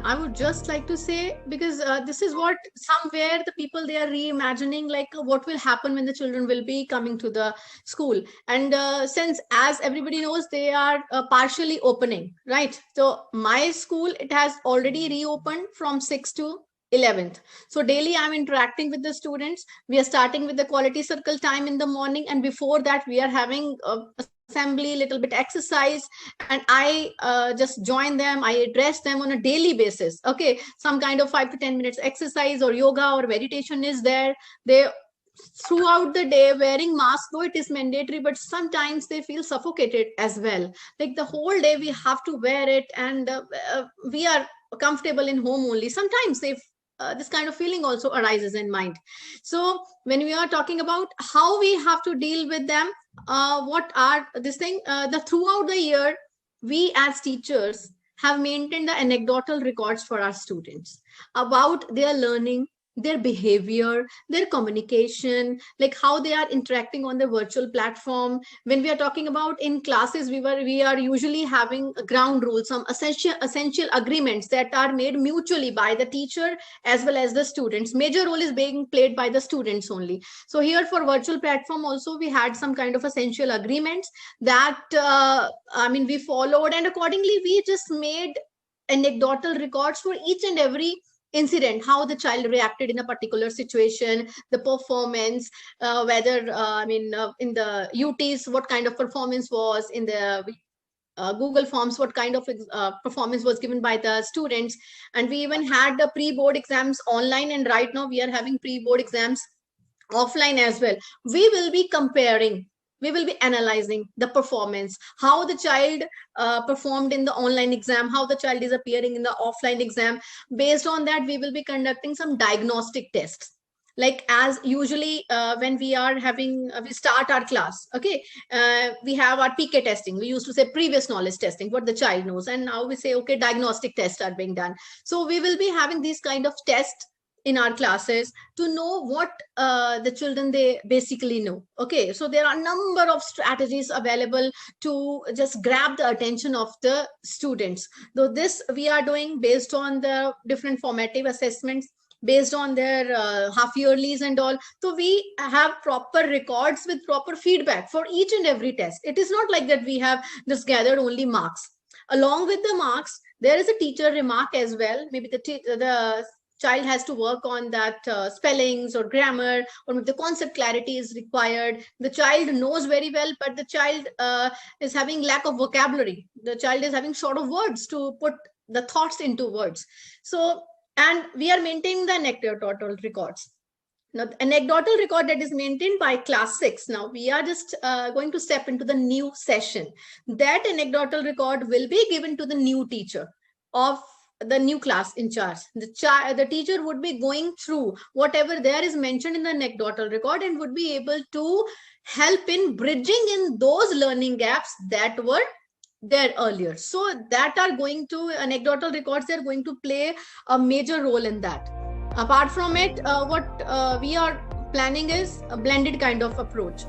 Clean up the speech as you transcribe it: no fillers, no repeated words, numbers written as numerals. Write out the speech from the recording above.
I would just like to say, because this is what somewhere the people, they are reimagining, like what will happen when the children will be coming to the school. And since, as everybody knows, they are partially opening, right? So my school, it has already reopened from 6th to 11th. So daily I'm interacting with the students. We are starting with the quality circle time in the morning, and before that we are having assembly, little bit exercise, and I just join them. I address them on a daily basis. Okay, some kind of 5 to 10 minutes exercise or yoga or meditation is there. They, throughout the day, wearing mask, though it is mandatory, but sometimes they feel suffocated as well. Like the whole day we have to wear it, and we are comfortable in home only. Sometimes they this kind of feeling also arises in mind. So when we are talking about how we have to deal with them, what are this thing, the throughout the year, we as teachers have maintained the anecdotal records for our students about their learning, their behavior, their communication, like how they are interacting on the virtual platform. When we are talking about in classes, we are usually having ground rules, some essential agreements that are made mutually by the teacher as well as the students. Major role is being played by the students only. So here for virtual platform also, we had some kind of essential agreements that we followed, and accordingly we just made anecdotal records for each and every incident, how the child reacted in a particular situation, the performance, whether in the UTs, what kind of performance was in the Google Forms, what kind of performance was given by the students. And we even had the pre-board exams online, and right now we are having pre-board exams offline as well. We will be comparing, we will be analyzing the performance, how the child performed in the online exam, how the child is appearing in the offline exam. Based on that, we will be conducting some diagnostic tests. Like as usually when we are having, we start our class, okay, we have our PK testing. We used to say previous knowledge testing, what the child knows, and now we say, okay, diagnostic tests are being done. So we will be having these kind of tests in our classes to know what the children, they basically know. Okay, so there are a number of strategies available to just grab the attention of the students. Though this we are doing based on the different formative assessments, based on their half yearlies and all. So we have proper records with proper feedback for each and every test. It is not like that we have just gathered only marks. Along with the marks, there is a teacher remark as well. Maybe the child has to work on that spellings or grammar, or if the concept clarity is required. The child knows very well, but the child is having lack of vocabulary. The child is having short of words to put the thoughts into words. So, and we are maintaining the anecdotal records. Now, the anecdotal record that is maintained by class 6. Now, we are just going to step into the new session. That anecdotal record will be given to the new teacher of the new class in charge. The teacher would be going through whatever there is mentioned in the anecdotal record, and would be able to help in bridging in those learning gaps that were there earlier. So that are going to anecdotal records, they're going to play a major role in that. Apart from it, what we are planning is a blended kind of approach.